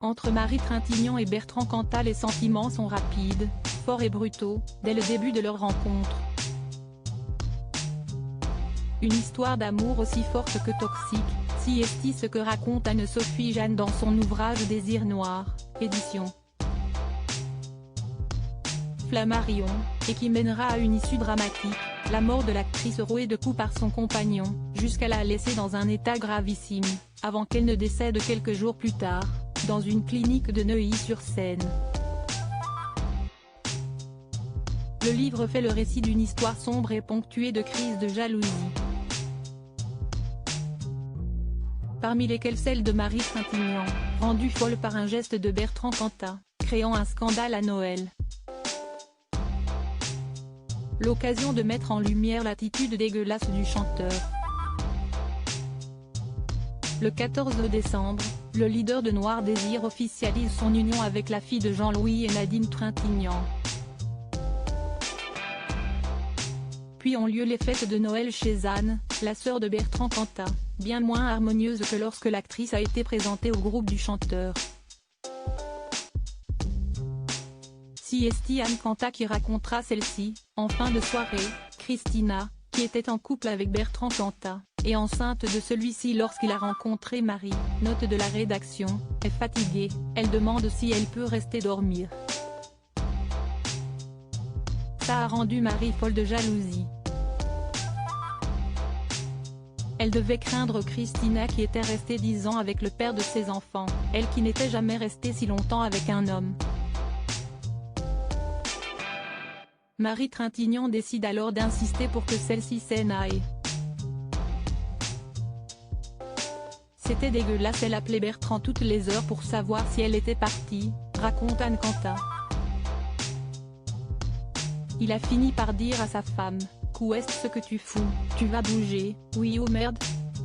Entre Marie Trintignant et Bertrand Cantat, les sentiments sont rapides, forts et brutaux, dès le début de leur rencontre. Une histoire d'amour aussi forte que toxique, si est ce que raconte Anne-Sophie Jeanne dans son ouvrage Désir noir, édition Flammarion, et qui mènera à une issue dramatique, la mort de l'actrice rouée de coups par son compagnon, jusqu'à la laisser dans un état gravissime, avant qu'elle ne décède quelques jours plus tard, dans une clinique de Neuilly-sur-Seine. Le livre fait le récit d'une histoire sombre et ponctuée de crises de jalousie, parmi lesquelles celle de Marie Trintignant, rendue folle par un geste de Bertrand Cantat, créant un scandale à Noël. L'occasion de mettre en lumière l'attitude dégueulasse du chanteur. Le 14 décembre, le leader de Noir Désir officialise son union avec la fille de Jean-Louis et Nadine Trintignant. Puis ont lieu les fêtes de Noël chez Anne, la sœur de Bertrand Cantat, bien moins harmonieuse que lorsque l'actrice a été présentée au groupe du chanteur. C'est Anne Cantat qui racontera celle-ci, en fin de soirée. Christina, qui était en couple avec Bertrand Cantat, est enceinte de celui-ci lorsqu'il a rencontré Marie, note de la rédaction, est fatiguée, elle demande si elle peut rester dormir. Ça a rendu Marie folle de jalousie. Elle devait craindre Christina qui était restée 10 ans avec le père de ses enfants, elle qui n'était jamais restée si longtemps avec un homme. Marie Trintignant décide alors d'insister pour que celle-ci s'en aille. C'était dégueulasse, elle appelait Bertrand toutes les heures pour savoir si elle était partie, raconte Anne Cantat. Il a fini par dire à sa femme, « Qu'est ce que tu fous, tu vas bouger, oui ou merde ?»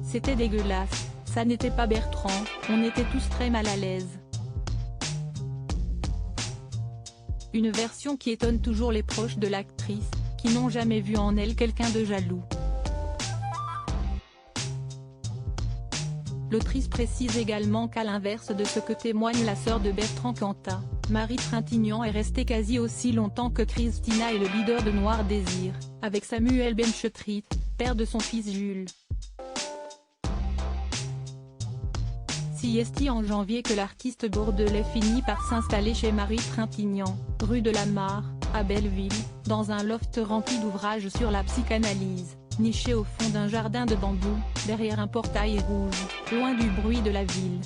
C'était dégueulasse, ça n'était pas Bertrand, on était tous très mal à l'aise. Une version qui étonne toujours les proches de l'actrice, qui n'ont jamais vu en elle quelqu'un de jaloux. L'autrice précise également qu'à l'inverse de ce que témoigne la sœur de Bertrand Cantat, Marie Trintignant est restée quasi aussi longtemps que Christina et le leader de Noir Désir, avec Samuel Benchetrit, père de son fils Jules. C'est en janvier que l'artiste bordelais finit par s'installer chez Marie Trintignant, rue de la Mare, à Belleville, dans un loft rempli d'ouvrages sur la psychanalyse, niché au fond d'un jardin de bambou, derrière un portail rouge, loin du bruit de la ville.